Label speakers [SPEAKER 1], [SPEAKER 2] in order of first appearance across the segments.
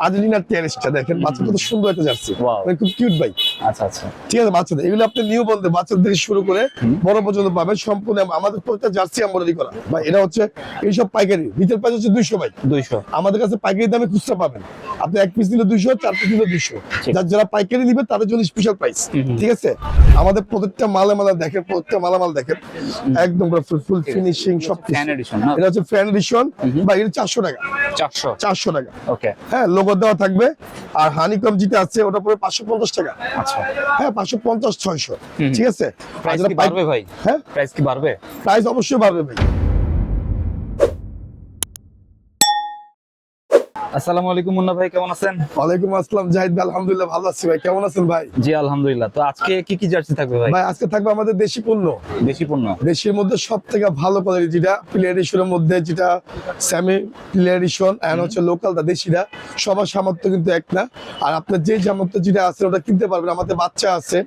[SPEAKER 1] আর্জেন্টিনার টেনিসটা দেখেন, বাচ্চা কত সুন্দর একটা জার্সি, মানে খুব কিউট ভাই।
[SPEAKER 2] আচ্ছা আচ্ছা,
[SPEAKER 1] ঠিক আছে, বাচ্চাদের এগুলো আপনি নিউ বলতে বাচ্চাদের থেকে শুরু করে বড় পর্যন্ত পাবেন সম্পূর্ণ। আমাদের প্রত্যেকটা জার্সি এমব্রয়ডারি করা ভাই। এটা হচ্ছে এইসব পাইকারি, রিটেল প্রাইস হচ্ছে 200 ভাই,
[SPEAKER 2] 200।
[SPEAKER 1] আমাদের কাছে পাইকারি দামে খুচরা পাবেন। আপনি এক পিস নিলে 200, 4 পিস নিলে 200। যারা পাইকারি নিবে তাদের জন্য স্পেশাল প্রাইস। ঠিক আছে, আমাদের প্রত্যেকটা মালামাল দেখেন, প্রত্যেকটা মালামাল দেখেন একদম ফুল ফিনিশিং সব কিছু। এটা হচ্ছে ফ্যান এডিশন ভাই, এটা 400 টাকা। 400 টাকা,
[SPEAKER 2] ওকে।
[SPEAKER 1] হ্যাঁ, লোগো দেওয়া থাকবে। আর হানিকম যেটা আছে ওটা পড়ে 550 টাকা।
[SPEAKER 2] আচ্ছা,
[SPEAKER 1] হ্যাঁ, 550 600। ঠিক আছে,
[SPEAKER 2] প্রাইস কি বাড়বে ভাই?
[SPEAKER 1] হ্যাঁ,
[SPEAKER 2] প্রাইস কি বাড়বে?
[SPEAKER 1] প্রাইস অবশ্যই বাড়বে ভাই।
[SPEAKER 2] আসসালামু আলাইকুম মুন্না ভাই, কেমন আছেন?
[SPEAKER 1] ওয়ালাইকুম আসসালাম জাহিদ ভাই, আলহামদুলিল্লাহ ভালো আছি ভাই, কেমন আছেন ভাই?
[SPEAKER 2] জি আলহামদুলিল্লাহ। তো আজকে কি কি জার্সি থাকবে ভাই?
[SPEAKER 1] ভাই আজকে থাকবে আমাদের দেশি পণ্য।
[SPEAKER 2] দেশি পণ্য,
[SPEAKER 1] দেশের মধ্যে সব থেকে ভালো কোয়ালিটি যেটা প্লেয়ার এডিশনের মধ্যে, যেটা সেমি প্লেয়ার এডিশন এন্ড হচ্ছে লোকালটা দেশিরা, সবার সামর্থ্য কিন্তু এক না। আর আপনার যে সামর্থ্য যেটা আছে ওটা কিনতে পারবেন। আমাদের বাচ্চা আছে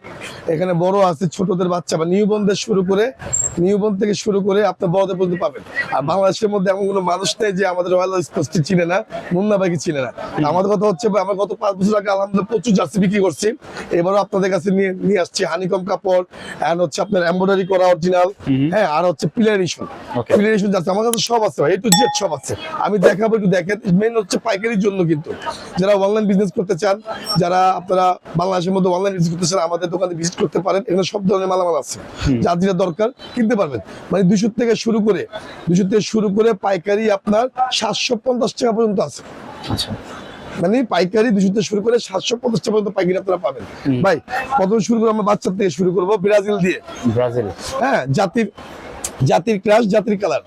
[SPEAKER 1] এখানে, বড় আছে, ছোটদের বাচ্চা বা নিউবর্নদের শুরু করে, নিউবর্ন থেকে শুরু করে আপনার বড়দের পর্যন্ত পাবেন। আর বাংলাদেশের মধ্যে এমন কোনো মানুষ নেই যে আমাদের রয়্যাল স্পোর্টসটি চিনে না, মুন্না ভাইকে চিনে না। আমাদের কথা হচ্ছে আমরা গত 5 বছর আগে আলহামদুলিল্লাহ প্রচুর জার্সি বিক্রি করছি। এবারও আপনাদের কাছে নিয়ে আসছি হানিকম কাপড় এন্ড হচ্ছে আপনার এমব্রয়ডারি করা অরিজিনাল, হ্যাঁ, আর হচ্ছে player addition. Player addition jersey আমার কাছে সব আছে ভাই, এ টু জেড সব আছে। আমি দেখাবো, একটু দেখেন। মেইন হচ্ছে পাইকারির জন্য, কিন্তু যারা অনলাইন বিজনেস করতে চান, যারা আপনারা বাংলাদেশের মধ্যে অনলাইন বিজনেস করতে চান, আমাদের দোকানে ভিজিট করতে পারেন। এখানে সব ধরনের মালামাল আছে, যার যেটা দরকার কিনতে পারবেন। মানে 200 থেকে শুরু করে পাইকারি আপনার 750 টাকা পর্যন্ত আছে।
[SPEAKER 2] আচ্ছা,
[SPEAKER 1] মানে পাইকারি 200 থেকে শুরু করে 750 টাকা পর্যন্ত পাইকারি আপনারা পাবেন ভাই। প্রথম শুরু করে আমরা বাচ্চা থেকে শুরু করবো, ব্রাজিল দিয়ে।
[SPEAKER 2] ব্রাজিল,
[SPEAKER 1] হ্যাঁ, জাতির ক্রাশ, জাতির কালার,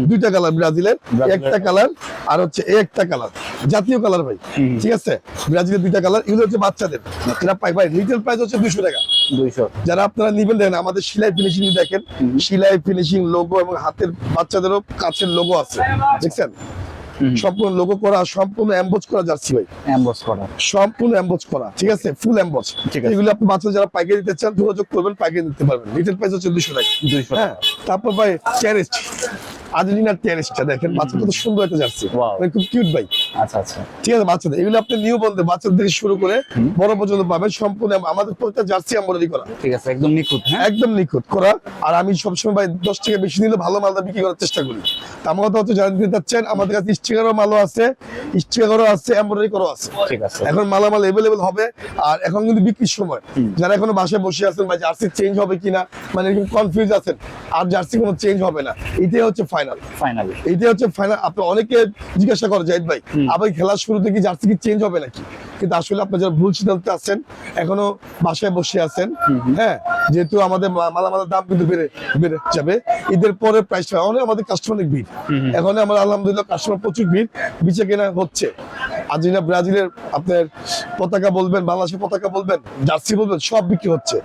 [SPEAKER 1] দুইটা কালার ব্রাজিলের, একটা কালার আর হচ্ছে একটা কালার জাতীয় কালার ভাই। ঠিক আছে, ব্রাজিলের দুইটা কালার, এগুলো হচ্ছে বাচ্চাদের। এটা পাই ভাই, রিটেল প্রাইস হচ্ছে 200 টাকা।
[SPEAKER 2] 200।
[SPEAKER 1] যারা আপনারা নিবেন দেখেন, আমাদের সেলাই ফিনিশিং দেখেন, সেলাই ফিনিশিং লোগো এবং হাতের বাচ্চাদেরও কাছের লোগো আছে, দেখছেন? সম্পূর্ণ লোগো করা, সম্পূর্ণ এমবোজ করা জার্সি ভাই,
[SPEAKER 2] এমবস করা,
[SPEAKER 1] সম্পূর্ণ এমবোজ করা। ঠিক আছে, ফুল এমবোজ। এগুলো আপনি বাচ্চা যারা পাইকারি দিতে চান যোগাযোগ করবেন, পাইকারি দিতে পারবেন। রিটেল প্রাইস হচ্ছে 200 টাকা।
[SPEAKER 2] 200।
[SPEAKER 1] হ্যাঁ, তারপর ভাই টেনিস, আর্জেন্টিনার টেনিসটা দেখেন, বাচ্চা কত সুন্দর একটা জার্সি, মানে খুব কিউট ভাই।
[SPEAKER 2] আচ্ছা আচ্ছা,
[SPEAKER 1] ঠিক আছে, বাচ্চাদের এগুলো আপনি নিউ বলতে বাচ্চাদের থেকে শুরু করে বড় পর্যন্ত পাবেন সম্পূর্ণ। আমাদের প্রত্যেকটা জার্সি এমব্রয়ডারি করা,
[SPEAKER 2] ঠিক আছে, একদম নিখুঁত। হ্যাঁ,
[SPEAKER 1] একদম নিখুঁত করা। আর আমি সবসময় ভাই 10 টাকা বেশি নিলে ভালো মালটা বিক্রি করার চেষ্টা করি। তা আমার কথা হচ্ছে, যারা নিতে চাচ্ছেন আমাদের কাছে স্টিকারও মালও আছে, স্টিকারও আছে, এমব্রয়ডারি করাও আছে।
[SPEAKER 2] ঠিক আছে,
[SPEAKER 1] এখন মালামাল এভেলেবেল হবে। আর এখন কিন্তু বিক্রির সময়, যারা এখনো বাসায় বসে আছেন ভাই জার্সি চেঞ্জ হবে কিনা, মানে এরকম কনফিউজ আছেন, আর জার্সি কোনো চেঞ্জ হবে না, এটাই হচ্ছে ফাইনাল। এইটাই হচ্ছে ফাইনাল। আপনি অনেকে জিজ্ঞাসা করে জাহিদ ভাই, আবার খেলার শুরুতে কি জার্সি কি চেঞ্জ হবে নাকি? কিন্তু আসলে আপনি যারা ভুল সিদ্ধান্তে আছেন, এখনো বাসায় বসে আছেন, হ্যাঁ, যেহেতু আমাদের মালামালের দাম কিন্তু বেড়ে যাবে ঈদের পরে, প্রাইসটা অনেক, আমাদের কাস্টমার অনেক ভিড়। এখন আমার আলহামদুলিল্লাহ কাস্টমার প্রচুর ভিড়, বেচা কেনা হচ্ছে। আর্জেন্টিনা ব্রাজিলের আপনার পতাকা বলবেন, বাংলাদেশের পতাকা বলবেন, জার্সি বলবেন, সব বিক্রি হচ্ছে।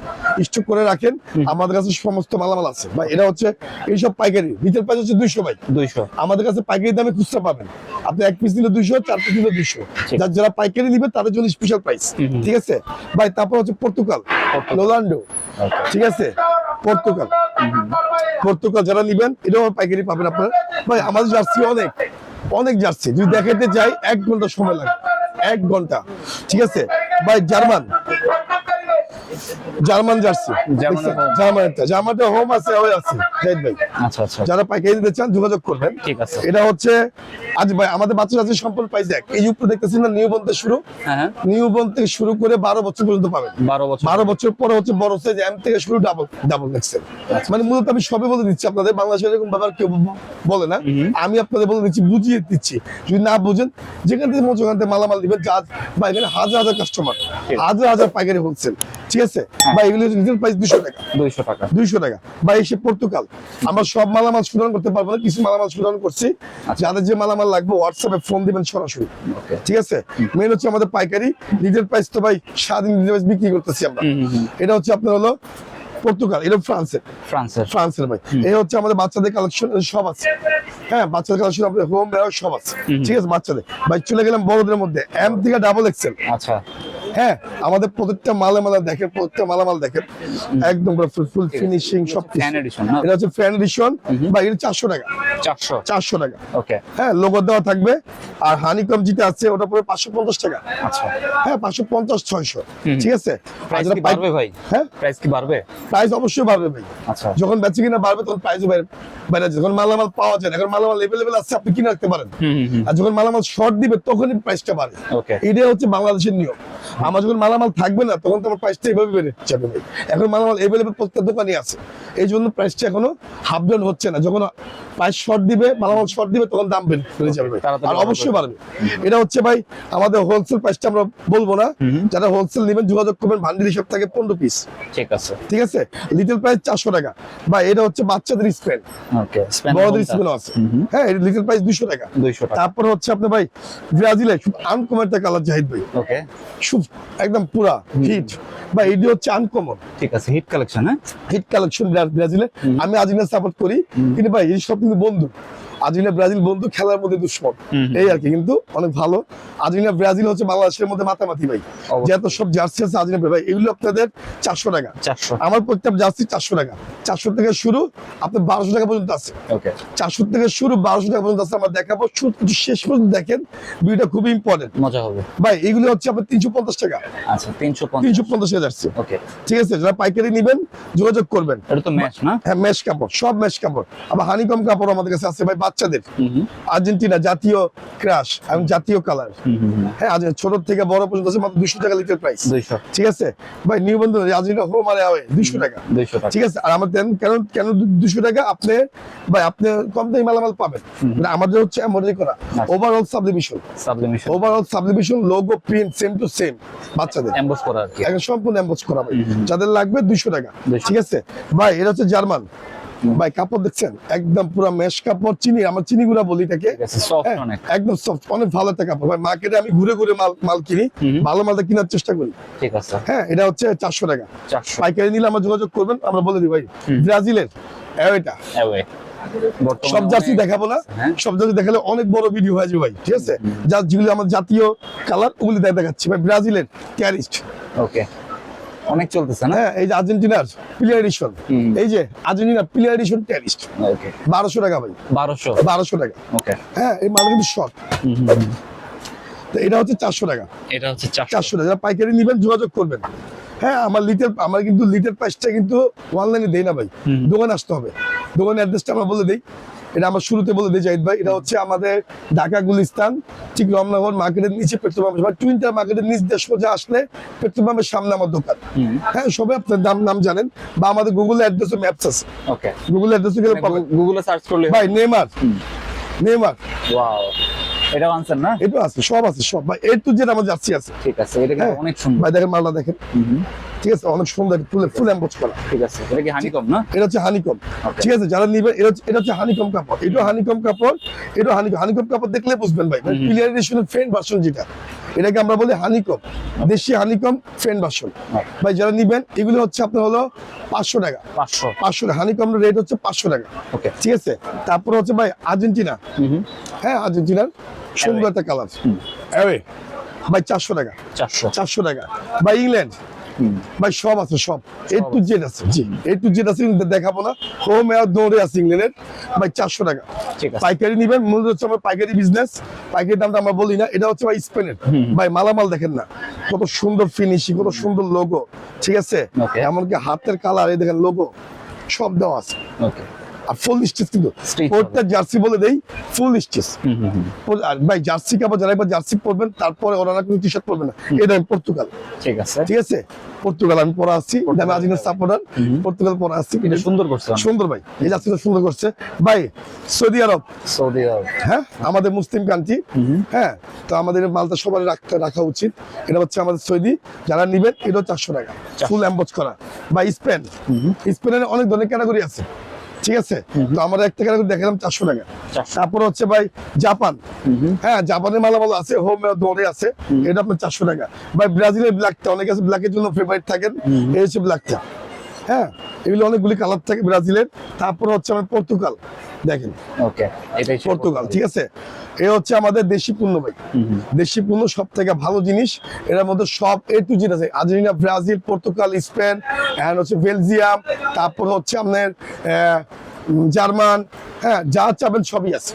[SPEAKER 1] স্টক করে রাখেন, আমাদের কাছে সমস্ত মালামাল আছে ভাই। এটা হচ্ছে এইসব পাইকারি, রিটেল প্রাইস হচ্ছে 200 ভাই,
[SPEAKER 2] 200।
[SPEAKER 1] আমাদের কাছে পাইকারি দামে খুচরা পাবেন। আপনি এক পিস নিলে 200, 4 পিস নিলে 200। যারা পাইকারি নিবে তাদের জন্য স্পেশাল প্রাইস। ঠিক আছে ভাই, তারপর হচ্ছে পর্তুগাল রোনাল্ডো। ঠিক আছে, পর্তুগাল যারা নিবেন এটাও পাইকারি পাবেন আপনারা ভাই। আমাদের জার্সি অনেক জার্সি যদি দেখাতে যাই 1 ঘন্টা সময় লাগে, 1 ঘন্টা। ঠিক আছে ভাই, জার্মান জার্সি, জার্মানটা হোম আছে, ওই আছে জাহিদ ভাই।
[SPEAKER 2] আচ্ছা আচ্ছা,
[SPEAKER 1] যারা পাইকারি দিতে চান যোগাযোগ করবেন।
[SPEAKER 2] ঠিক আছে।
[SPEAKER 1] এটা হচ্ছে আজ ভাই আমাদের বাচ্চা আছে সম্পূর্ণ প্রাইস এক। এই উপরে দেখতেছেন না, নিউ বন থেকে শুরু, নিউ বন থেকে শুরু করে 12 বছর পর্যন্ত পাবেন। 12 বছর পরে হচ্ছে বড় সাইজ এম থেকে শুরু, ডাবল এক্সেল। মানে মূলত আমি সবে বলে দিচ্ছি আপনাদের, বাংলাদেশে এরকম ব্যাপার কেউ বলে না, আমি আপনাদের বলে দিচ্ছি, বুঝিয়ে দিচ্ছি। যদি না বুঝেন, যেখান থেকে ওখান থেকে মালামাল দিবেন। বা এখানে হাজার কাস্টমার, হাজার পাইকারি হোলসেল। ঠিক আছে ভাই, এগুলো রিটেল প্রাইস 200 টাকা। 200 টাকা ভাই। এসে পর্তুগাল, আমরা সব মালামাল শুধান করতে পারবো না, কিছু মালামাল শুধান করছি। যাদের যে মালামাল লাগবে হোয়াটসঅ্যাপে ফোন দিবেন সরাসরি। ঠিক আছে, মেন হচ্ছে আমাদের পাইকারি, রিটেল প্রাইস তো ভাই স্বাধীন বিক্রি করতেছি আমরা। এটা হচ্ছে আপনার হলো পর্তুগাল, এটা ফ্রান্সের ভাই। এই হচ্ছে আমাদের বাচ্চাদের কালেকশন, সব আছে। হ্যাঁ, বাচ্চাদের কালেকশন আপনাদের হোম বেড়াও সব আছে। ঠিক আছে, বাচ্চাদের ভাই। চলে গেলাম বড়দের মধ্যে, এম থেকে ডাবল এক্সেল।
[SPEAKER 2] আচ্ছা,
[SPEAKER 1] হ্যাঁ আমাদের প্রত্যেকটা মালামাল দেখেন, প্রত্যেকটা মালামাল দেখেন একদম ফুল ফিনিশিং সব
[SPEAKER 2] ফ্যান এডিশন না?
[SPEAKER 1] এটা হচ্ছে ফ্যান এডিশন বা এটা 400 টাকা,
[SPEAKER 2] 400।
[SPEAKER 1] 400 টাকা।
[SPEAKER 2] ওকে,
[SPEAKER 1] হ্যাঁ লোগো দেওয়া থাকবে। আর হানিকম যেটা আছে ওটা পড়বে 550 টাকা।
[SPEAKER 2] আচ্ছা।
[SPEAKER 1] হ্যাঁ 550 600, ঠিক আছে। আর
[SPEAKER 2] প্রাইস
[SPEAKER 1] যারা
[SPEAKER 2] কি বাড়বে ভাই?
[SPEAKER 1] হ্যাঁ
[SPEAKER 2] প্রাইস কি বাড়বে?
[SPEAKER 1] প্রাইস অবশ্যই বাড়বে ভাই।
[SPEAKER 2] আচ্ছা,
[SPEAKER 1] যখন বেচে কিনা বাড়বে তখন প্রাইসও বেড়ে যায়। যখন মালামাল পাওয়া যায় না, এখন মালামাল এভেলেবেল আছে, আপনি কিনে রাখতে পারেন। আর যখন মালামাল শর্ট দিবে তখনই প্রাইসটা বাড়ে।
[SPEAKER 2] ওকে,
[SPEAKER 1] এটাই হচ্ছে বাংলাদেশের নিয়ম। আমার যখন মালামাল থাকবে না তখন তোমার প্রাইসটা এইভাবে বেড়ে যাবে ভাই। এখন মালামাল এভেলেবেল প্রত্যেক দোকানে আছে, এই জন্য প্রাইসটা এখনো হাফ ডাউন হচ্ছে না। যখন প্রাইস শর্ট দিবে, মালামাল শর্ট দিবে, তখন দাম বেড়ে যাবে ভাই,
[SPEAKER 2] তাড়াতাড়ি
[SPEAKER 1] আর অবশ্যই বাড়বে। এটা হচ্ছে ভাই আমাদের হোলসেল প্রাইসটা আমরা বলবো না। যারা হোলসেল নেবেন যোগাযোগ করবেন, ভান্ডিল হিসাব থাকে 15 পিস,
[SPEAKER 2] ঠিক আছে।
[SPEAKER 1] ঠিক আছে। লিটল প্রাইস 400 টাকা। বা এটা হচ্ছে বাচ্চাদের স্পেন,
[SPEAKER 2] ওকে,
[SPEAKER 1] বড়দের স্পেন আছে। হ্যাঁ এটা লিটল প্রাইস 200 টাকা।
[SPEAKER 2] 200 টাকা।
[SPEAKER 1] তারপর হচ্ছে আপনি ভাই ব্রাজিলে খুব আনকমন একটা কালার জাহিদ ভাই,
[SPEAKER 2] ওকে,
[SPEAKER 1] খুব একদম পুরা হিট বা এটি হচ্ছে আনকমন
[SPEAKER 2] ঠিক আছে। হিট কালেকশন, হ্যাঁ?
[SPEAKER 1] হিট কালেকশন ব্রাজিলে। আমি আর্জেন্টিনা সাপোর্ট করি, কিন্তু ভাই এই সব কিন্তু বন্ধু। আর্জেন্টিনা ব্রাজিল বন্ধু, খেলার মধ্যে দুশ্মন, এই আর কি। কিন্তু অনেক ভালো। আর্জেন্টিনা ব্রাজিল হচ্ছে বাংলাদেশের মধ্যে মাতামাতি ভাই। যত সব জার্সি আছে আর্জেন্টিনা ভাই, এগুলো আপনাদের 400 টাকা।
[SPEAKER 2] 400।
[SPEAKER 1] আমার প্রত্যেক জার্সি 400 টাকা। 400 থেকে শুরু, আপনার 1200 টাকা পর্যন্ত আছে।
[SPEAKER 2] ওকে,
[SPEAKER 1] 400 থেকে শুরু, 1200 টাকা পর্যন্ত আছে। আমরা দেখাবো, শুরু থেকে শেষ পর্যন্ত দেখেন, ভিডিওটা খুবই ইম্পর্টেন্ট
[SPEAKER 2] মজা হবে
[SPEAKER 1] ভাই। এগুলো হচ্ছে আপনার 350 টাকা।
[SPEAKER 2] আচ্ছা, 350।
[SPEAKER 1] 350 টাকা যাচ্ছে,
[SPEAKER 2] ওকে,
[SPEAKER 1] ঠিক আছে। যারা পাইকারি নেবেন যোগাযোগ করবেন।
[SPEAKER 2] এটা তো ম্যাচ না?
[SPEAKER 1] হ্যাঁ মেশ কাপড়, সব মেশ কাপড়। আবার হানিকম কাপড় আমাদের কাছে আছে ভাই বাচ্চাদের। আর্জেন্টিনা জাতীয় ক্রাশ এবং জাতীয় কালার। হ্যাঁ ছোট থেকে বড় পর্যন্ত আছে, মাত্র 200 টাকা লিটার প্রাইস।
[SPEAKER 2] 200,
[SPEAKER 1] ঠিক আছে ভাই। নিউ বন্ধু আর্জেন্টিনা হোম আর অ্যাওয়ে 200 টাকা,
[SPEAKER 2] 200 টাকা।
[SPEAKER 1] ঠিক আছে। আর আমাদের কেন কেন 200 টাকা? আপনি ভাই আপনি কম দামি মালামাল পাবেন। মানে আমাদের হচ্ছে এমব্রয়ডারি করা, overall sublimation,
[SPEAKER 2] sublimation,
[SPEAKER 1] overall sublimation, logo print same to same বাচ্চাদের,
[SPEAKER 2] এমবস করা আর কি।
[SPEAKER 1] একদম সম্পূর্ণ এমবোস করা ভাই। যাদের লাগবে 200 টাকা,
[SPEAKER 2] 200
[SPEAKER 1] ঠিক আছে ভাই। এটা হচ্ছে জার্মান ভাই। কাপড় দেখছেন একদম পুরো মেশ কাপড়, চিনি, আমার চিনি গুলা বলি এটাকে।
[SPEAKER 2] ঠিক আছে, সফট
[SPEAKER 1] হ্যাঁ,
[SPEAKER 2] অনেক।
[SPEAKER 1] একদম সফট, অনেক ভালো একটা কাপড় ভাই। মার্কেটে আমি ঘুরে ঘুরে মাল কিনি, ভালো মালটা কেনার চেষ্টা করি।
[SPEAKER 2] ঠিক আছে,
[SPEAKER 1] হ্যাঁ এটা হচ্ছে 400 টাকা।
[SPEAKER 2] 400।
[SPEAKER 1] পাইকারি নিলে আমার যোগাযোগ করবেন, আমরা বলে দিই ভাই। ব্রাজিলের এটা
[SPEAKER 2] অ্যাওয়ে
[SPEAKER 1] সব জার্সি দেখাবো না,
[SPEAKER 2] হ্যাঁ।
[SPEAKER 1] সব জার্সি দেখালে অনেক বড় ভিডিও হয়ে যাবে ভাই, ঠিক আছে। যেগুলো আমার জাতীয় কালার ওগুলি দেখাচ্ছি ভাই। ব্রাজিলের ট্যারিস্ট,
[SPEAKER 2] ওকে, অনেক চলতেছে না?
[SPEAKER 1] হ্যাঁ এই যে আর্জেন্টিনার প্লেয়ার এডিশন, এই যে আর্জেন্টিনা প্লেয়ার এডিশন ট্যারিস্ট,
[SPEAKER 2] ওকে,
[SPEAKER 1] 1200 টাকা ভাই।
[SPEAKER 2] 1200,
[SPEAKER 1] 1200 টাকা।
[SPEAKER 2] ওকে।
[SPEAKER 1] হ্যাঁ এই মাল কিন্তু শর্ট। তো এটা হচ্ছে 400 টাকা।
[SPEAKER 2] এটা হচ্ছে
[SPEAKER 1] 400 টাকা। যারা পাইকারি নেবেন যোগাযোগ করবেন। হ্যাঁ আমার কিন্তু লিটার প্রাইসটা কিন্তু অনলাইনে দেই না ভাই, দোকানে আসতে হবে। দোকানের অ্যাড্রেসটা আমরা বলে দিই, এটা আমার শুরুতে বলে দিই জাহিদ ভাই। এটা হচ্ছে আমাদের ঢাকা গুলিস্তান, ঠিক রমনাগর মার্কেটের নিচে পেট্রোল পাম্প, টুইনটার মার্কেটের নিচ দিয়ে সোজা আসলে পেট্রোল পাম্পের সামনে আমার দোকান। হ্যাঁ সবাই আপনার নাম জানেন, বা আমাদের গুগল অ্যাড্রেস ও ম্যাপস আছে,
[SPEAKER 2] ওকে।
[SPEAKER 1] গুগল অ্যাড্রেসে গেলে পাবেন।
[SPEAKER 2] গুগলে সার্চ করলে
[SPEAKER 1] ভাই নেমার,
[SPEAKER 2] ওয়াও, এটা আনসার না?
[SPEAKER 1] এটা আছে, সব আছে, সব ভাই। এর টু জেড আমার জার্সি আছে।
[SPEAKER 2] ঠিক আছে, এটা কিন্তু
[SPEAKER 1] হ্যাঁ।
[SPEAKER 2] অনেক সুন্দর
[SPEAKER 1] ভাই দেখেন মালটা দেখেন, ঠিক আছে, অনেক সুন্দর, ফুল এমবোস করা।
[SPEAKER 2] ঠিক আছে, এটা কি হানিকম না?
[SPEAKER 1] এটা হচ্ছে হানিকম,
[SPEAKER 2] Okay.
[SPEAKER 1] ঠিক আছে। যারা নিবে এটা হচ্ছে হানিকম কাপড়, এটা হানিকম কাপড়, এটা হানিকম কাপড় দেখলে বুঝবেন ভাই। ক্লিয়ার এডিশনের ফ্রেন্ড ভার্সন যেটা, এটাকে আমরা বলি হানিকম, দেশি হানিকম ফ্রেন্ড ভার্সন। ভাই যারা নিবেন এগুলো হচ্ছে আপনার হলো 500 টাকা।
[SPEAKER 2] 500,
[SPEAKER 1] 500 টাকা হানিকম রেট হচ্ছে 500 টাকা,
[SPEAKER 2] ওকে।
[SPEAKER 1] ঠিক আছে। তারপর হচ্ছে ভাই আর্জেন্টিনা, হ্যাঁ আর্জেন্টিনার সুন্দর একটা কালার অ্যাওয়ে ভাই 400 টাকা। 400 টাকা। ভাই ইংল্যান্ড ভাই সব আছে, সব এ টু জেড আছে। জি এ টু জেড আছে, কিন্তু দেখাবো না। হোম এর দৌড়ে আছে ইংল্যান্ডের ভাই 400 টাকা।
[SPEAKER 2] ঠিক আছে,
[SPEAKER 1] পাইকারি নিবেন, মূল হচ্ছে আমার পাইকারি বিজনেস, পাইকারি দামটা আমরা বলি না। এটা হচ্ছে ভাই স্পেনের ভাই মালামাল দেখেন না, কত সুন্দর ফিনিশিং, কত সুন্দর লোগো, ঠিক আছে।
[SPEAKER 2] Okay.
[SPEAKER 1] এমনকি হাতের কালার, এই দেখেন লোগো সব দেওয়া আছে।
[SPEAKER 2] ওকে।
[SPEAKER 1] আর ফুল স্টিচ, কিন্তু
[SPEAKER 2] Stitch
[SPEAKER 1] প্রত্যেক জার্সি বলে দেই ফুল স্টিচ। আর ভাই জার্সি কাপড় যারা একবার জার্সি পরবেন তারপরে ওরা না কোনো টি শার্ট পরবেন না। এটা আমি পর্তুগাল,
[SPEAKER 2] ঠিক আছে,
[SPEAKER 1] ঠিক আছে। পর্তুগাল আমি পরা আসছি, আমি আর্জেন্টিনা সাপোর্টার, পর্তুগাল পরা আসছি।
[SPEAKER 2] এটা সুন্দর করছে অনেক।
[SPEAKER 1] সুন্দর ভাই, এই জার্সিটা সুন্দর করছে ভাই। সৌদি আরব,
[SPEAKER 2] সৌদি আরব,
[SPEAKER 1] হ্যাঁ আমাদের মুসলিম কান্ট্রি, হ্যাঁ তো আমাদের এই মালটা সবার রাখা উচিত। এটা হচ্ছে আমাদের সৌদি, যারা নিবেন এটা 400 টাকা, ফুল এমবোস করা। বা স্পেন, স্পেনের অনেক ধরনের ক্যাটাগরি আছে, ঠিক আছে। তো আমরা একটা ক্যাটাগরি দেখালাম 400 টাকা।
[SPEAKER 2] 400,
[SPEAKER 1] তারপর হচ্ছে ভাই জাপান, হ্যাঁ জাপানের মালামাল আছে, হোম দৌড়ে আছে, এটা আপনার 400 টাকা। ভাই ব্রাজিলের ব্ল্যাকটা অনেক আছে, ব্ল্যাকের জন্য ফেভারিট থাকেন, এই হচ্ছে ব্ল্যাকটা, হ্যাঁ, এগুলো অনেকগুলি কালার থাকে ব্রাজিলের। তারপর হচ্ছে আমার পর্তুগাল, দেখেন
[SPEAKER 2] ওকে, এটাই
[SPEAKER 1] পর্তুগাল, ঠিক আছে। এ হচ্ছে আমাদের দেশি পণ্য ভাই, দেশি পণ্য সব থেকে ভালো জিনিস। এর মধ্যে সব A to Z আছে, Argentina, Brazil, Portugal, Spain, and হচ্ছে বেলজিয়াম, তারপর হচ্ছে আপনার জার্মান, হ্যাঁ যা চাবেন সবই আছে,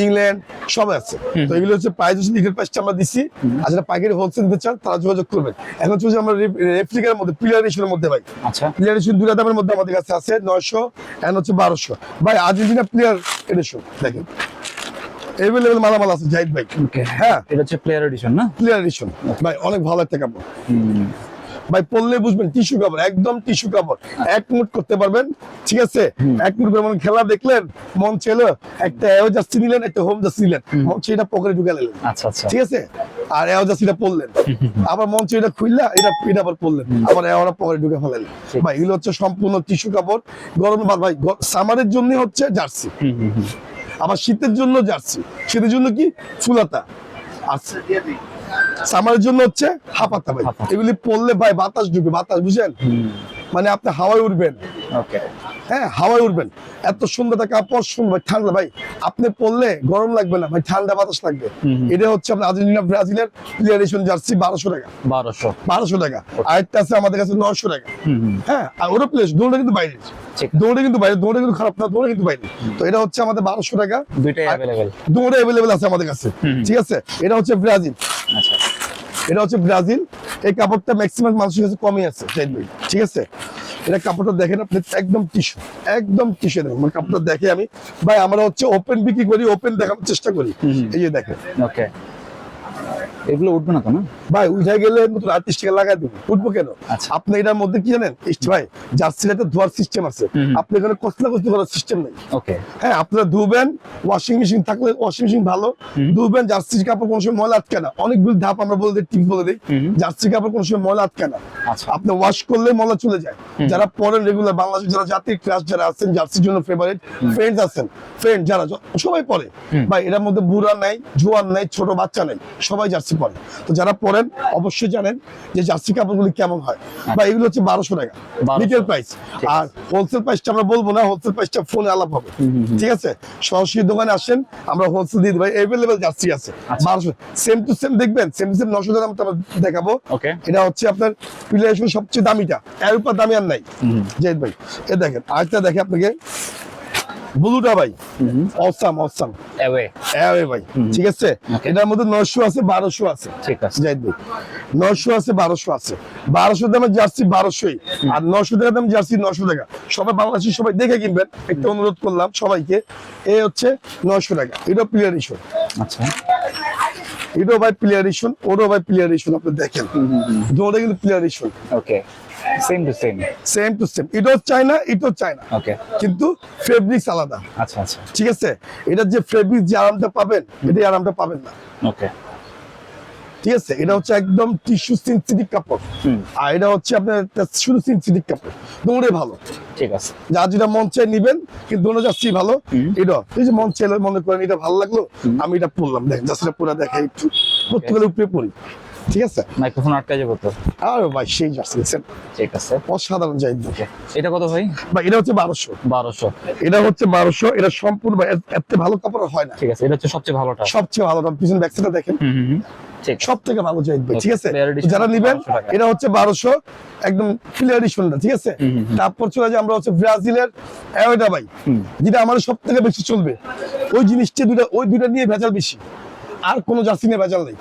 [SPEAKER 1] ইংল্যান্ড সব আছে। তো এগুলো হচ্ছে প্রাইস, হচ্ছে লিগেল প্রাইসটা আমরা দিচ্ছি। আর যারা পাইকারি হোলসেল দিতে চান তারা যোগাযোগ করবেন। এখন হচ্ছে আমরা রেপ্লিকার মধ্যে, পিলারেশনের মধ্যে ভাই,
[SPEAKER 2] আচ্ছা
[SPEAKER 1] প্লেয়ার দুটা দামের মধ্যে আমাদের কাছে আছে, 900 এন্ড হচ্ছে 1200। ভাই আর্জেন্টিনা প্লেয়ার এডিশন দেখেন, এভেলেবেল মালামাল আছে জাহিদ ভাই।
[SPEAKER 2] ওকে,
[SPEAKER 1] হ্যাঁ
[SPEAKER 2] এটা হচ্ছে প্লেয়ার এডিশন না?
[SPEAKER 1] প্লেয়ার এডিশন ভাই, অনেক ভালো একটা কাপড় ভাই, পরলে বুঝবেন টিস্যু কাপড়, একদম টিস্যু কাপড়, এক মুট করতে পারবেন, ঠিক আছে। এক মুট করে মানে খেলা দেখলেন, মন ছেলো একটা এও জার্সি নিলেন, একটা হোম জার্সি নিলেন, মন সেটা পকেটে ঢুকে নিলেন,
[SPEAKER 2] আচ্ছা আচ্ছা,
[SPEAKER 1] ঠিক আছে। আর এও জার্সিটা পরলেন, আবার মঞ্চ এটা খুললা, এটা এটা আবার পরলেন, আবার এওরা পকেটে ঢুকে ফেলেন। ভাই এগুলো হচ্ছে সম্পূর্ণ টিস্যু কাপড়, গরম ভাই সামারের জন্য হচ্ছে জার্সি, আবার শীতের জন্য জার্সি। শীতের জন্য কি ফুলাতা আছে, সামারের জন্য হচ্ছে হাফাতা ভাই। এগুলি পরলে ভাই বাতাস ঢুকে, বাতাস বুঝেন, মানে আপনি হাওয়ায় উঠবেন।
[SPEAKER 2] ওকে,
[SPEAKER 1] হ্যাঁ হাওয়ায় উঠবেন, এত সুন্দর একটা কাপড়, সুন্দর ঠান্ডা ভাই, আপনি পরলে গরম লাগবে না ভাই, ঠান্ডা বাতাস লাগবে। এটা হচ্ছে আপনার আর্জেন্টিনা ব্রাজিলের প্লেয়ার এডিশন জার্সি, 1200 টাকা, 1200 টাকা। আরেকটা আছে আমাদের কাছে 900 টাকা। হ্যাঁ, আর ওরা প্লেস দৌড়ে কিন্তু বাইরে, দৌড়ে কিন্তু বাইরে, দৌড়ে কিন্তু খারাপ না, দৌড়ে কিন্তু বাইরে। তো এটা হচ্ছে আমাদের 1200 টাকা,
[SPEAKER 2] দুইটাই अवेलेबल,
[SPEAKER 1] দৌড়ে অ্যাভেলেবেল আছে আমাদের কাছে, ঠিক আছে। এটা হচ্ছে ব্রাজিল,
[SPEAKER 2] আচ্ছা
[SPEAKER 1] এটা হচ্ছে ব্রাজিল। এই কাপড়টা ম্যাক্সিমাম মানুষের কাছে কমই আছে জাহিদ ভাই, ঠিক আছে। এটা কাপড়টা দেখেন আপনি, একদম টিস্যু, একদম টিস্যু। দেখুন মানে কাপড়টা দেখে আমি ভাই, আমরা হচ্ছে ওপেন বিক্রি করি, ওপেন দেখানোর চেষ্টা করি। এই যে দেখেন,
[SPEAKER 2] ওকে, এগুলো উঠবে না তো না
[SPEAKER 1] ভাই, উঠে গেলে নতুন আর্টিস্টকে লাগাই দেবো, উঠবো কেন?
[SPEAKER 2] আচ্ছা।
[SPEAKER 1] আপনি এটার মধ্যে কি জানেন ভাই, জার্সির একটা ধোয়ার সিস্টেম আছে, আপনি এখানে কচলা কচলি করার সিস্টেম নেই।
[SPEAKER 2] ওকে,
[SPEAKER 1] হ্যাঁ, আপনারা ধুবেন, ওয়াশিং মেশিন থাকলে ওয়াশিং মেশিন ভালো, ধুবেন। জার্সির কাপড় কোনো সময় ময়লা আটকে না, অনেকগুলো ধাপ আমরা বলে দিই, টিপ বলে দিই। জার্সির কাপড় কোনো সময় ময়লা আটকে না,
[SPEAKER 2] আচ্ছা
[SPEAKER 1] আপনি ওয়াশ করলে ময়লা চলে যায়। যারা পরেন রেগুলার, বাংলাদেশের যারা জাতির ক্লাস যারা আছেন, জার্সির জন্য ফেভারিট ফ্রেন্ডস আছেন, ফ্রেন্ড যারা সবাই পরে ভাই, এটার মধ্যে বুড়া নাই, জোয়ান নাই, ছোট বাচ্চা নাই, সবাই জার্সি পরে। তো যারা পরেন অবশ্যই জানেন যে জার্সি কাপড়গুলি কেমন হয়। বা এগুলো হচ্ছে 1200 টাকা রিটেল প্রাইস। আর হোলসেল প্রাইসটা আমরা বলবো না, হোলসেল প্রাইসটা ফোনে আলাপ হবে, ঠিক আছে। সরাসরি দোকানে আসেন, আমরা হোলসেল দিয়ে দেবো, অ্যাভেলেবেল জার্সি আছে 1200। সেম টু সেম দেখবেন, সেম টু সেম 900 টাকা আমরা দেখাবো।
[SPEAKER 2] ওকে,
[SPEAKER 1] এটা হচ্ছে আপনার প্লেয়ারেশন সবচেয়ে দামিটা, এর উপর দামি আর নাই জাহিদ ভাই। এ দেখেন আরেকটা দেখে আপনাকে, ব্লুটা ভাই অসাম, অসাম এওয়ে ভাই, ঠিক আছে। এটার মধ্যে 900 আছে, 1200 আছে,
[SPEAKER 2] ঠিক আছে
[SPEAKER 1] জাহিদ ভাই। 900 আছে, 1200 আছে। 1200 দামের জার্সি 1200ই, আর 900 টাকা দামের জার্সি 900 টাকা। সবাই বাংলাদেশি সবাই দেখে কিনবেন, একটা অনুরোধ করলাম সবাইকে। এ হচ্ছে 900 টাকা, এটা প্লেয়ার ইস্যু।
[SPEAKER 2] আচ্ছা,
[SPEAKER 1] এটাও ভাই প্লেয়ার ইস্যু, ওটাও ভাই প্লেয়ার ইস্যু, আপনি দেখেন দুটোটা কিন্তু player issue,
[SPEAKER 2] okay, same to same,
[SPEAKER 1] same to same. এটাও চায়না, এটাও চায়না,
[SPEAKER 2] ওকে,
[SPEAKER 1] কিন্তু ফেব্রিক্স আলাদা,
[SPEAKER 2] আচ্ছা আচ্ছা,
[SPEAKER 1] ঠিক আছে। এটা যে ফেব্রিক্স যে আরামটা পাবেন, এটা আরামটা পাবেন না,
[SPEAKER 2] ওকে,
[SPEAKER 1] ঠিক আছে। এটা হচ্ছে একদম টিস্যু সিনথেটিক কাপড়, আর এটা হচ্ছে আপনার শুধু সিনথেটিক কাপড়, দুটোই ভালো,
[SPEAKER 2] ঠিক আছে।
[SPEAKER 1] যার যেটা মন চাই নিবেন, কিন্তু দুটো যাচ্ছি ভালো। এটা এই যে মন চাইলে মনে করেন এটা ভালো লাগলো, আমি এটা পরলাম, দেখ জাস্ট পুরো দেখাই একটু, প্রত্যেকের উপরে পরি, ঠিক আছে।
[SPEAKER 2] মাইক্রোফোন আটকা যাবে তো?
[SPEAKER 1] আর ভাই সেই জার্সি দেখছেন,
[SPEAKER 2] ঠিক আছে।
[SPEAKER 1] অসাধারণ জাহিদ ভাই।
[SPEAKER 2] এটা কত ভাই?
[SPEAKER 1] ভাই এটা হচ্ছে 1200,
[SPEAKER 2] 1200,
[SPEAKER 1] এটা হচ্ছে 1200। এটা সম্পূর্ণ ভাই এত ভালো কাপড় হয় না,
[SPEAKER 2] ঠিক আছে। এটা হচ্ছে সবচেয়ে ভালোটা,
[SPEAKER 1] সবচেয়ে ভালো। পিছন ব্যাক সাইডটা দেখেন,
[SPEAKER 2] ঠিক
[SPEAKER 1] সব থেকে ভালো জাহিদ ভাই, ঠিক আছে।
[SPEAKER 2] Player edition
[SPEAKER 1] যারা নিবেন
[SPEAKER 2] 1200 টাকা।
[SPEAKER 1] এটা হচ্ছে 1200 একদম প্লেয়ার এডিশনটা, ঠিক আছে। তারপর চলে যায় আমরা হচ্ছে ব্রাজিলের এওয়েটা ভাই, যেটা আমাদের সব থেকে বেশি চলবে। ওই জিনিসটা ওই দুইটা নিয়ে ভেজাল বেশি, আর কোনো জার্সি নিয়ে ভেজাল নেই।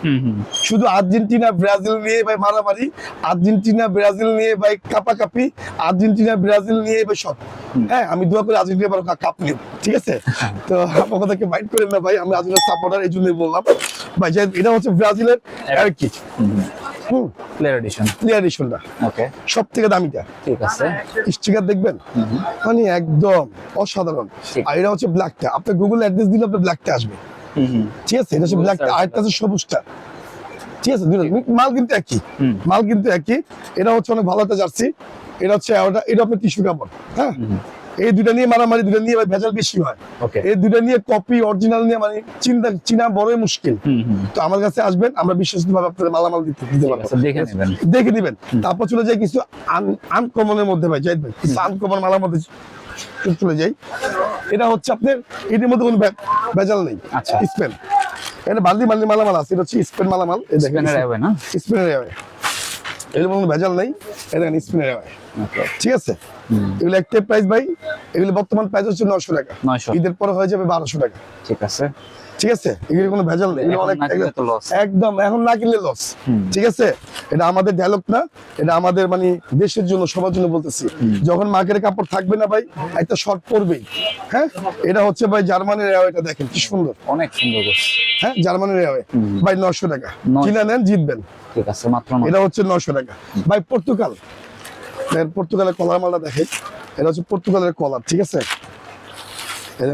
[SPEAKER 1] শুধু আর্জেন্টিনা ব্রাজিল নিয়ে ভাই মারামারি, আর্জেন্টিনা ব্রাজিল নিয়ে ভাই কাপাকাপি, আর্জেন্টিনা ব্রাজিল নিয়ে ভাই সব। হ্যাঁ, আমি দোয়া করি আর্জেন্টিনা বড় কাপ নিব, ঠিক আছে। তো আপনার কথাকে মাইন্ড করেন না ভাই, আমি আর্জেন্টিনার সাপোর্টার, এই জন্যই বললাম ভাই। এটা হচ্ছে ব্রাজিলের আর কি
[SPEAKER 2] প্লেয়ার এডিশন,
[SPEAKER 1] প্লেয়ার এডিশনটা
[SPEAKER 2] ওকে,
[SPEAKER 1] সব থেকে দামিটা,
[SPEAKER 2] ঠিক আছে।
[SPEAKER 1] স্টিকার দেখবেন মানে একদম অসাধারণ। আর এটা হচ্ছে ব্ল্যাকটা, আপনার গুগল অ্যাড্রেস দিলে আপনার ব্ল্যাকটা আসবে, ঠিক আছে। এটা হচ্ছে ব্ল্যাকটা, আরেকটা আছে সবুজটা, ঠিক আছে। মাল কিন্তু একই, মাল কিন্তু একই। এটা হচ্ছে অনেক ভালো একটা জার্সি। এটা হচ্ছে এটা আপনার টিস্যু কাপড়, হ্যাঁ এই দুইটা নিয়ে মারামারি, দুইটা নিয়ে ভাই ভেজাল বেশি হয়।
[SPEAKER 2] ওকে।
[SPEAKER 1] এই দুইটা নিয়ে কপি অরিজিনাল নিয়ে মানে চিনা বড়ই মুশকিল। তো আমার কাছে আসবেন, আমরা বিশ্বস্ত ভাবে আপনাদের মালামাল দিতে পারবো।
[SPEAKER 2] আচ্ছা, দেখে নেবেন।
[SPEAKER 1] দেখে দিবেন, তারপর চলে যাই কিছু আনকমনের মধ্যে ভাই, জাহিদ ভাই কিছু আনকমন মালার মধ্যে চলে যাই। এটা হচ্ছে আপনার, এটির মধ্যে কোনো ভেজাল নেই।
[SPEAKER 2] আচ্ছা।
[SPEAKER 1] স্পেন, এটা বালদি মালামাল আছে, এটা হচ্ছে স্পেন মালামাল। এই দেখেন
[SPEAKER 2] স্পেনের অ্যাওয়ে না?
[SPEAKER 1] স্পেনের অ্যাওয়ে, এর মধ্যে ভেজাল নেই। এটা দেখেন স্পেনের অ্যাওয়ে,
[SPEAKER 2] ওকে।
[SPEAKER 1] ঠিক আছে। এগুলো একটাই প্রাইস ভাই, এগুলো বর্তমান প্রাইস হচ্ছে 900 টাকা।
[SPEAKER 2] 900।
[SPEAKER 1] ঈদের পরে হয়ে যাবে 1200 টাকা।
[SPEAKER 2] ঠিক আছে।
[SPEAKER 1] ঠিক আছে, এগুলো কোনো ভেজাল নেই, এগুলো
[SPEAKER 2] এখন
[SPEAKER 1] অনেক
[SPEAKER 2] না কিনলে তো loss।
[SPEAKER 1] একদম এখন না কিনলে লস। ঠিক আছে, এটা আমাদের ডায়লগ না, এটা আমাদের মানে দেশের জন্য, সবার জন্য বলতেছি। যখন মার্কেটে কাপড় থাকবে না ভাই, একটা শর্ট পড়বেই। হ্যাঁ, এটা হচ্ছে ভাই জার্মানির অ্যাওয়ে, এটা দেখেন কি সুন্দর।
[SPEAKER 2] অনেক সুন্দর করছে।
[SPEAKER 1] হ্যাঁ, জার্মানির অ্যাওয়ে ভাই 900 টাকা।
[SPEAKER 2] 900
[SPEAKER 1] কিনা নেন, জিতবেন।
[SPEAKER 2] ঠিক আছে, মাত্র 900।
[SPEAKER 1] এটা হচ্ছে 900 টাকা ভাই। পর্তুগাল, পর্তুগালের কলার মালটা দেখে, এটা হচ্ছে পর্তুগালের কলার। ঠিক আছে,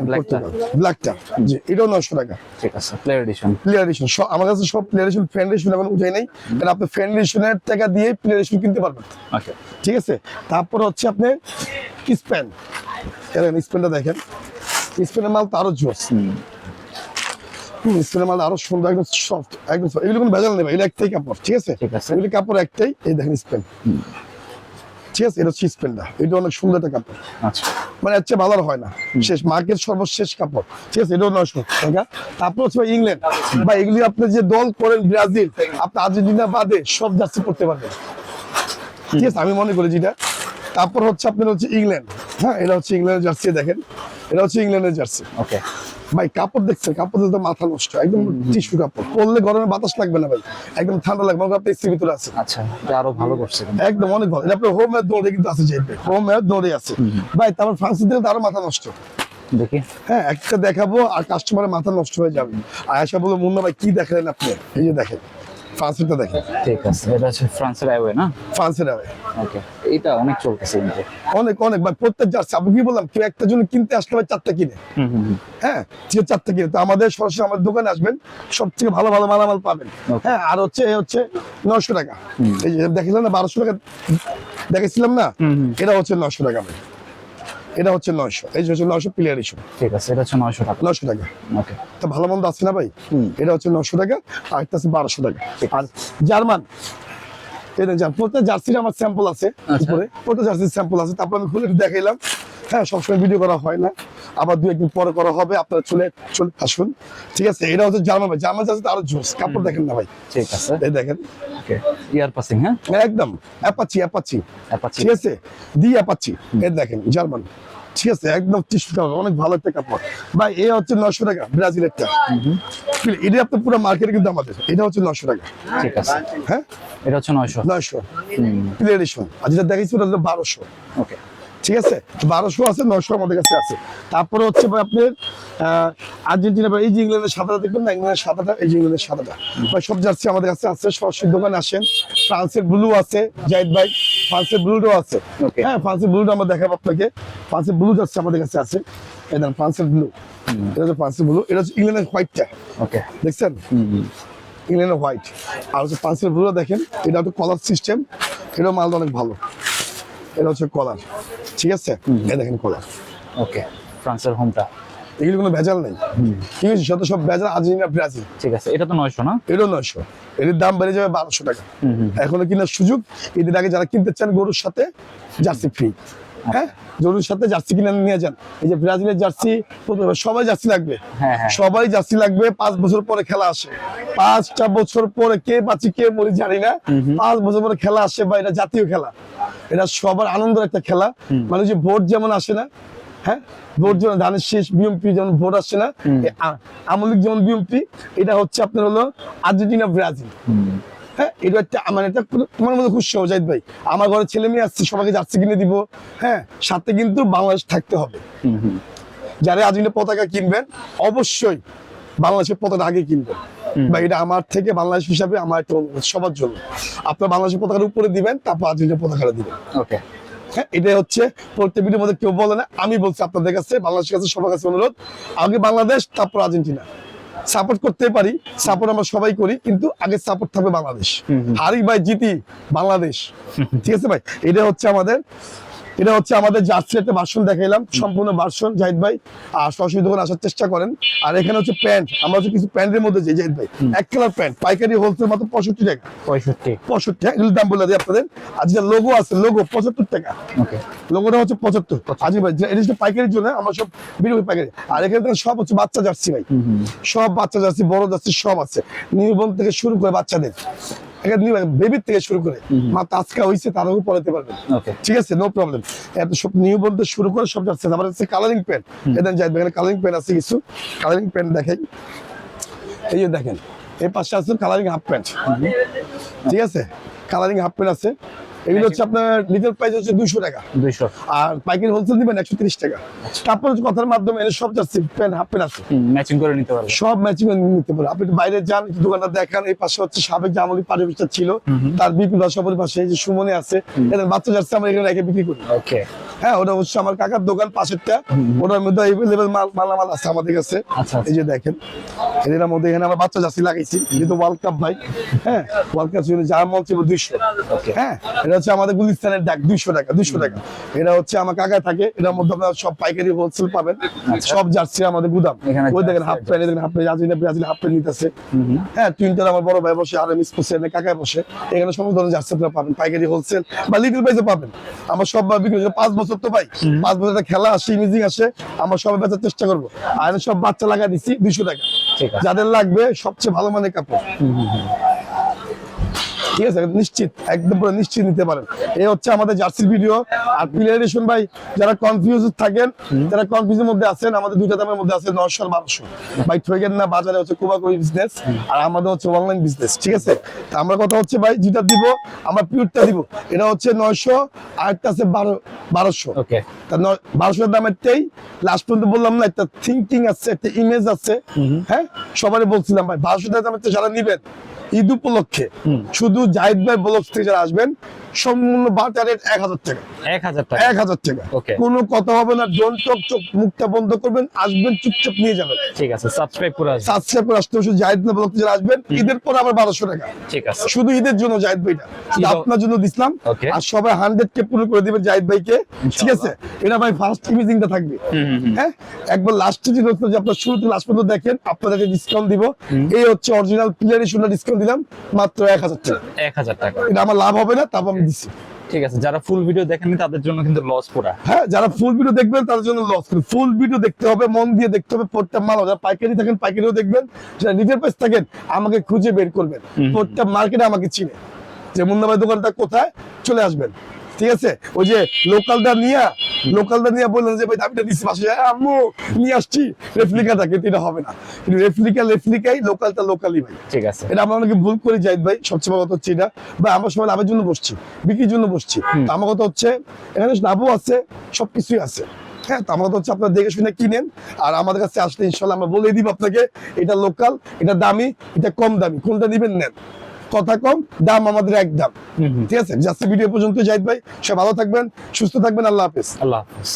[SPEAKER 2] ব্ল্যাকটা?
[SPEAKER 1] ব্ল্যাকটা, জি, এটাও 900 টাকা।
[SPEAKER 2] ঠিক আছে, প্লেয়ার এডিশন।
[SPEAKER 1] প্লেয়ার এডিশন আমার কাছে সব প্লেয়ার এডিশন, ফ্রেন্ড এডিশন এখন উঠে নাই, কারণ আপনি ফ্রেন্ড এডিশনের টাকা দিয়ে প্লেয়ার এডিশন কিনতে পারবেন।
[SPEAKER 2] ওকে।
[SPEAKER 1] ঠিক আছে, তারপর হচ্ছে আপনি স্পেন, স্পেনটা দেখেন, স্পেনের মাল তো আরো জোস। স্পেনের মাল আরো সুন্দর, একদম সফট, একদম soft। এগুলো কোনো ভেজাল নেই ভাই, এগুলো একটাই কাপড়। ঠিক আছে,
[SPEAKER 2] ঠিক আছে।
[SPEAKER 1] এগুলো কাপড় একটাই। এই দেখেন স্পেন, ঠিক আছে, এটা হচ্ছে স্পেনটা, এটা অনেক সুন্দর একটা কাপড়,
[SPEAKER 2] আচ্ছা।
[SPEAKER 1] মানে এর চেয়ে ভালো আর হয় না। শেষ মার্কেট সর্বশেষ কাপড়। ঠিক আছে, এটাও 900 টাকা। তারপর হচ্ছে ভাই ইংল্যান্ড, বা এগুলি আপনি যে দল করেন ব্রাজিল, আপনি আর্জেন্টিনা বাদে সব জার্সি পড়তে পারবেন। ঠিক আছে, আমি মনে করি যেটা। তারপর হচ্ছে আপনার হচ্ছে ইংল্যান্ড। হ্যাঁ, এটা হচ্ছে ইংল্যান্ডের জার্সি, দেখেন এটা হচ্ছে ইংল্যান্ডের জার্সি।
[SPEAKER 2] ওকে।
[SPEAKER 1] ভাই কাপড় দেখছেন, কাপড় দেখতে মাথা নষ্ট, একদম টিস্যু কাপড়। পরলে গরমে বাতাস লাগবে না ভাই, একদম ঠান্ডা লাগবে। আপনি এসির ভিতরে আছে,
[SPEAKER 2] আচ্ছা, এটা আরো ভালো করছে কিন্তু।
[SPEAKER 1] একদম অনেক ভালো। এটা আপনার হোম মেড দৌড়ে কিন্তু আছে, যেতে হোম মেড দৌড়ে আছে ভাই। তারপর ফ্রান্সের দিলে তো আরো মাথা নষ্ট।
[SPEAKER 2] দেখি।
[SPEAKER 1] হ্যাঁ, একটা দেখাবো আর কাস্টমারের মাথা নষ্ট হয়ে যাবে। আর আয়সা বলবো, মুন্না ভাই কি দেখালেন আপনি, এই যে দেখেন ফ্রান্সেরটা দেখেন।
[SPEAKER 2] ঠিক আছে, এটা হচ্ছে ফ্রান্সের অ্যাওয়ে না?
[SPEAKER 1] ফ্রান্সের হবে
[SPEAKER 2] ওকে। এটা অনেক চলতেছে কিন্তু।
[SPEAKER 1] অনেক অনেক ভাই, প্রত্যেক জার্সি আমি কি বললাম, কেউ একটা জন্য কিনতে আসলে ভাই 4টা কিনে। হ্যাঁ, ঠিক আছে, 4টা কিনে। তো আমাদের সরাসরি আমাদের দোকানে আসবেন, সব থেকে ভালো ভালো মালামাল পাবেন। হ্যাঁ, আর হচ্ছে 900 টাকা। এই যে দেখেছিলাম না 1200 টাকা দেখেছিলাম না, এটা হচ্ছে 900 টাকা ভাই। এটা হচ্ছে 900, এই যে হচ্ছে 900 প্লেয়ার ইস্যু।
[SPEAKER 2] ঠিক আছে, এটা হচ্ছে 900 টাকা।
[SPEAKER 1] 900 টাকা।
[SPEAKER 2] ওকে।
[SPEAKER 1] তো ভালো মন্দ আছে না ভাই। এটা হচ্ছে 900 টাকা, আর একটা আছে 1200 টাকা। আর জার্মান, প্রত্যেক জার্সির আমার স্যাম্পল আছে উপরে, প্রত্যেক জার্সির স্যাম্পল আছে। তারপর আমি খুলে দেখাইলাম। হ্যাঁ, সবসময় ভিডিও করা হয় না, আবার 2-1 দিন পরে করা হবে, আপনারা চলে আসুন। ঠিক আছে, এটা হচ্ছে জার্মান ভাই, জার্মান জার্সি আরো জোস। কাপড় দেখেন না ভাই,
[SPEAKER 2] ঠিক আছে।
[SPEAKER 1] এই দেখেন,
[SPEAKER 2] ওকে। ইয়ার পাসিং, হ্যাঁ?
[SPEAKER 1] একদম অ্যাপাচি,
[SPEAKER 2] অ্যাপাচি।
[SPEAKER 1] ঠিক আছে, অ্যাপাচি, এই দেখেন জার্মান। ঠিক আছে, একদম টিস্যু কাপড়, অনেক ভালো একটা কাপড় ভাই। এ হচ্ছে 900 টাকা ব্রাজিলেরটা। এটা আপনার পুরো মার্কেটে কিন্তু আমাদের, এটা হচ্ছে 900 টাকা।
[SPEAKER 2] ঠিক আছে।
[SPEAKER 1] হ্যাঁ,
[SPEAKER 2] এটা হচ্ছে 900।
[SPEAKER 1] 900 প্লেয়ার এডিশন। আর যেটা দেখাইছি ওটা হলো 1200।
[SPEAKER 2] ওকে।
[SPEAKER 1] ঠিক আছে, 1200 আছে, 900 আমাদের কাছে আছে। তারপরে হচ্ছে ভাই আপনার আর্জেন্টিনা, বা এই যে ইংল্যান্ডের সাদাটা দেখবেন না, ইংল্যান্ডের সাদাটা, এই যে ইংল্যান্ডের সাদাটা ভাই, সব জার্সি আমাদের কাছে আছে। সরাসরি দোকানে আসেন। ফ্রান্সের ব্লু আছে জাহিদ ভাই, ফ্রান্সের ব্লুটাও আছে।
[SPEAKER 2] Okay.
[SPEAKER 1] হ্যাঁ, ফ্রান্সের ব্লুটা আমরা দেখাবো আপনাকে। ফ্রান্সের ব্লু জার্সি আমাদের কাছে আছে, এই দেখেন ফ্রান্সের ব্লু। এটা হচ্ছে ফ্রান্সের ব্লু, এটা হচ্ছে ইংল্যান্ডের হোয়াইটটা,
[SPEAKER 2] ওকে।
[SPEAKER 1] দেখছেন ইংল্যান্ডের হোয়াইট। আর হচ্ছে ফ্রান্সের ব্লুটা দেখেন, এটা হচ্ছে কলার সিস্টেম, এটাও মালটা অনেক ভালো। এটা হচ্ছে কলার, ঠিক আছে, এই দেখেন কলার।
[SPEAKER 2] ওকে। ফ্রান্সের হোমটা।
[SPEAKER 1] এগুলো কোনো ভেজাল নেই। ঠিক আছে, শত সব ভেজাল আর্জেন্টিনা ব্রাজিল।
[SPEAKER 2] ঠিক আছে, এটা তো 900 না?
[SPEAKER 1] এটাও 900, এর দাম বেড়ে যাবে 1200 টাকা। এখনো কেনার সুযোগ। ঈদের আগে যারা কিনতে চান, গরুর সাথে জার্সি ফ্রি। হ্যাঁ, গরুর সাথে জার্সি কিনে নিয়ে যান। এই যে ব্রাজিলের জার্সি, সবাই জার্সি লাগবে।
[SPEAKER 2] হ্যাঁ, হ্যাঁ।
[SPEAKER 1] সবাই জার্সি লাগবে। 5 বছর পরে খেলা আসে, 5টা বছর পরে, কে বাঁচি কে মরি জানি না, 5 বছর পরে খেলা আসে। বা এটা জাতীয় খেলা, এটা সবার আনন্দের একটা খেলা। মানে যে ভোট যেমন আসে না, হ্যাঁ, ভোট যেমন ধানের শেষ বিএমপি যেমন ভোট আসে না, আওয়ামী লীগ যেমন বিএমপি, এটা হচ্ছে আপনার হলো আর্জেন্টিনা ব্রাজিল। হ্যাঁ, এটা একটা মানে এটা তোমার মধ্যে খুশি হও জাহিদ ভাই, আমার ঘরে ছেলে মেয়ে আসছে, সবাইকে জার্সি কিনে দিব। হ্যাঁ, সাথে কিন্তু বাংলাদেশ থাকতে হবে। যারা আর্জেন্টিনা পতাকা কিনবেন, অবশ্যই বাংলাদেশের পতাকা আগে কিনবেন। বা এটা আমার থেকে বাংলাদেশ হিসাবে আমার একটা অনুরোধ সবার জন্য, আপনার বাংলাদেশের পতাকার উপরে দিবেন, তারপর আর্জেন্টিনা পতাকাটা দিবেন।
[SPEAKER 2] ওকে।
[SPEAKER 1] হ্যাঁ, এটা হচ্ছে প্রত্যেক ভিডিওর মধ্যে কেউ বলে না, আমি বলছি আপনাদের কাছে, বাংলাদেশের কাছে, সবার কাছে অনুরোধ, আগে বাংলাদেশ তারপর আর্জেন্টিনা। সাপোর্ট করতে পারি, সাপোর্ট আমরা সবাই করি, কিন্তু আগে সাপোর্ট থাকবে বাংলাদেশ। হারি ভাই জিতি বাংলাদেশ। ঠিক আছে ভাই, এটা হচ্ছে আমাদের এটা হচ্ছে আমাদের জার্সি একটা ভার্সন দেখাইলাম, সম্পূর্ণ ভার্সন জাহিদ ভাই। আর সরাসরি দোকানে আসার চেষ্টা করেন। আর এখানে হচ্ছে প্যান্ট, আমরা হচ্ছে কিছু প্যান্টের মধ্যে যে জাহিদ ভাই এক কালার প্যান্ট পাইকারি হোলসেল মাত্র 65 টাকা।
[SPEAKER 2] 65
[SPEAKER 1] হ্যাঁ, এগুলোর দাম বলে দিই আপনাদের। আর যেটা লোগো আছে, লোগো 75 টাকা।
[SPEAKER 2] ওকে,
[SPEAKER 1] লোগোটা হচ্ছে 75। আজি ভাই এটা হচ্ছে পাইকারির জন্য, আমরা সব বিক্রি পাইকারি। আর এখানে দেখেন সব হচ্ছে বাচ্চা জার্সি ভাই, সব বাচ্চা জার্সি, বড় জার্সি সব আছে, নিউবর্ন থেকে শুরু করে বাচ্চাদের, বেবির থেকে শুরু করে মাত্র আজকে হয়েছে তারাও পড়াতে পারবেন।
[SPEAKER 2] ওকে,
[SPEAKER 1] ঠিক আছে, নো প্রবলেম। এত সব নিউবর্ন থেকে শুরু করে সব যাচ্ছে। আবার হচ্ছে কালারিং প্যান্ট, এখানে যাই এখানে কালারিং প্যান্ট আছে কিছু। কালারিং প্যান্ট দেখেন, এই যে দেখেন এই পাশে আছে কালারিং হাফ প্যান্ট। ঠিক আছে, কালারিং হাফ প্যান্ট আছে। এগুলো হচ্ছে আপনার লিটার প্রাইস হচ্ছে 200 টাকা,
[SPEAKER 2] 200।
[SPEAKER 1] আর পাইকারি হোলসেল দিবেন 130 টাকা। তারপর হচ্ছে কথার মাধ্যমে এর সব যাচ্ছে প্যান্ট হাফ প্যান্ট আছে,
[SPEAKER 2] ম্যাচিং করে নিতে পারবে।
[SPEAKER 1] সব ম্যাচিং নিতে পারে। আপনি বাইরে যান, দোকানটা দেখান। এই পাশে হচ্ছে সাবেক যে আমলি পাড়ি অফিসটা ছিল, তার বিপুল সবার পাশে এই যে সুমনে আছে, এদের বাচ্চা যাচ্ছে আমরা এখানে রেখে বিক্রি করি।
[SPEAKER 2] ওকে,
[SPEAKER 1] হ্যাঁ, ওটা হচ্ছে আমার কাকার দোকান পাশেরটা, ওটার মধ্যে এভেলেবেল মালামাল আছে আমাদের কাছে।
[SPEAKER 2] আচ্ছা,
[SPEAKER 1] এই যে দেখেন এদের মধ্যে এখানে আমরা বাচ্চা জার্সি লাগাইছি, যেহেতু ওয়ার্ল্ড কাপ ভাই। হ্যাঁ, ওয়ার্ল্ড কাপ ছিল, যার মন ছিল 200।
[SPEAKER 2] ওকে,
[SPEAKER 1] হ্যাঁ, এটা হচ্ছে আমাদের গুলিস্তানের ডাক 200 টাকা, 200 টাকা। এটা হচ্ছে আমার কাকা থাকে, এটার মধ্যে আপনারা সব পাইকারি হোলসেল পাবেন। সব জার্সি আমাদের গুদাম।
[SPEAKER 2] এখানে
[SPEAKER 1] ওই দেখেন হাফ প্যান্ট, দেখেন half pant, Brazil half pant নিতেছে। হ্যাঁ, টুইন্টার আমার বড় ভাই বসে, আর মিস বসে, কাকায় বসে, এখানে সমস্ত ধরনের জার্সি আপনারা পাবেন পাইকারি হোলসেল বা লিটল প্রাইসে পাবেন। আমার সব বিক্রি হচ্ছে 5 বছর তো ভাই, 5 বছর একটা খেলা আসে, ইমেজিং আসে, আমরা সবাই বেচার চেষ্টা করবো। আর সব বাচ্চা লাগাই দিচ্ছি 200 টাকা।
[SPEAKER 2] ঠিক আছে,
[SPEAKER 1] যাদের লাগবে সবচেয়ে ভালো মানের কাপড়। ঠিক আছে, নিশ্চিত, একদম পুরো নিশ্চিত নিতে পারেন। এই হচ্ছে আমাদের জার্সির ভিডিও। আর প্লেয়ারেশন ভাই, যারা কনফিউজ থাকেন, যারা কনফিউজের মধ্যে আছেন, আমাদের দুইটা দামের মধ্যে আছে 900 আর 1200 ভাই। ঠকেন না, বাজারে হচ্ছে কোবাকুবি বিজনেস, আর আমাদের হচ্ছে অনলাইন বিজনেস। ঠিক আছে, তা আমরা কথা হচ্ছে ভাই, যেটা দিব আমরা পিওরটা দিব। এটা হচ্ছে 900, আরেকটা আছে 1200।
[SPEAKER 2] ওকে,
[SPEAKER 1] তা 1200 দামেরটাই লাস্ট পর্যন্ত বললাম না, একটা থিঙ্কিং আছে, একটা ইমেজ আছে। হ্যাঁ, সবারই বলছিলাম ভাই 1200 দামের যারা নিবেন ঈদ উপলক্ষে, শুধু জাহিদ ভাই ব্লগস থেকে যারা আসবেন, সম্পূর্ণ বাটা রেট 1000 টাকা।
[SPEAKER 2] 1000 টাকা।
[SPEAKER 1] 1000 টাকা।
[SPEAKER 2] ওকে,
[SPEAKER 1] কোনো কথা হবে না, ডোন্ট টক, চোখ মুখটা বন্ধ করবেন, আসবেন চুপচাপ নিয়ে যাবেন।
[SPEAKER 2] ঠিক আছে, সাবস্ক্রাইব করে আসবেন।
[SPEAKER 1] সাবস্ক্রাইব করে আসতে হবে। শুধু জাহিদ ভাই ব্লগস যারা আসবেন, ঈদের পর আবার 1200 টাকা।
[SPEAKER 2] ঠিক আছে,
[SPEAKER 1] শুধু ঈদের জন্য জাহিদ ভাইটা, শুধু আপনার জন্য দিছিলাম।
[SPEAKER 2] ওকে।
[SPEAKER 1] আর সবাই 100K পূরণ করে দিবেন জাহিদ ভাইকে। ঠিক আছে, এটা ভাই ফার্স্ট ইমেজিংটা থাকবে। হ্যাঁ, একবার লাস্টে যে হচ্ছে যে আপনার শুরু থেকে লাস্ট পর্যন্ত দেখেন, আপনাদেরকে ডিসকাউন্ট দিব। এই হচ্ছে অরিজিনাল প্লেয়ারেশনটা ডিসকাউন্ট দিলাম মাত্র 1000 টাকা।
[SPEAKER 2] 1000 টাকা।
[SPEAKER 1] এটা আমার লাভ হবে না, তারপর আমি দিচ্ছি।
[SPEAKER 2] ঠিক আছে, যারা ফুল ভিডিও দেখেননি তাদের জন্য কিন্তু লস পুরা।
[SPEAKER 1] হ্যাঁ, যারা ফুল ভিডিও দেখবেন তাদের জন্য লস। ফুল ভিডিও দেখতে হবে, মন দিয়ে দেখতে হবে। প্রত্যেক মাল, যারা পাইকারি থাকেন পাইকারিও দেখবেন, যারা রিটেল প্রাইস থাকেন আমাকে খুঁজে বের করবেন। প্রত্যেক মার্কেটে আমাকে চিনে, যে মুন্না ভাই দোকানটা কোথায়, চলে আসবেন। ঠিক আছে, ওই যে লোকালটা নিয়ে বললেন যে ভাই দামিটা দিচ্ছি, পাশে আম্মু নিয়ে আসছি রেফ্লিকাটা, কিন্তু এটা হবে না। কিন্তু রেফ্লিকাই, লোকালটা লোকালি ভাই।
[SPEAKER 2] ঠিক আছে,
[SPEAKER 1] এটা আমরা অনেকে ভুল করি জাহিদ ভাই। সবচেয়ে বড় কথা হচ্ছে এটা ভাই, আমরা সবাই লাভের জন্য বসছি, বিক্রির জন্য বসছি। তো আমার কথা হচ্ছে এখানে লাভও আছে, সবকিছুই আছে। হ্যাঁ, তো আমার কথা হচ্ছে আপনারা দেখে শুনে কিনেন। আর আমাদের কাছে আসলে ইনশাল্লাহ আমরা বলে দিব আপনাকে, এটা লোকাল, এটা দামি, এটা কম দামি, কোনটা দিবেন নেন। কথা কম, দাম আমাদের একদম। ঠিক আছে, জাস্ট ভিডিও পর্যন্ত জাহিদ ভাই। সব ভালো থাকবেন, সুস্থ থাকবেন। আল্লাহ হাফেজ।
[SPEAKER 2] আল্লাহ হাফেজ।